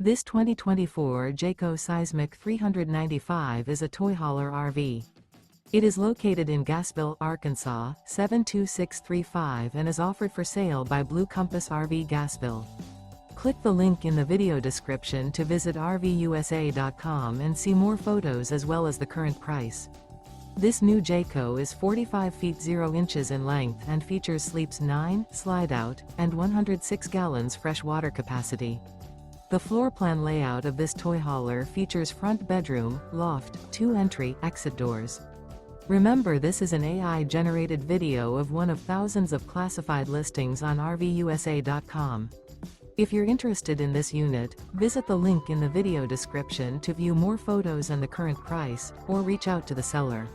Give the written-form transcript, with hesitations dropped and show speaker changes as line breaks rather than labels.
This 2024 Jayco Seismic 395 is a toy hauler RV. It is located in Gassville, Arkansas, 72635 and is offered for sale by Blue Compass RV Gassville. Click the link in the video description to visit RVUSA.com and see more photos as well as the current price. This new Jayco is 45 feet 0 inches in length and features sleeps 9, slide-out, and 106 gallons fresh water capacity. The floor plan layout of this toy hauler features front bedroom, loft, 2 entry, exit doors. Remember, this is an AI-generated video of one of thousands of classified listings on RVUSA.com. If you're interested in this unit, visit the link in the video description to view more photos and the current price, or reach out to the seller.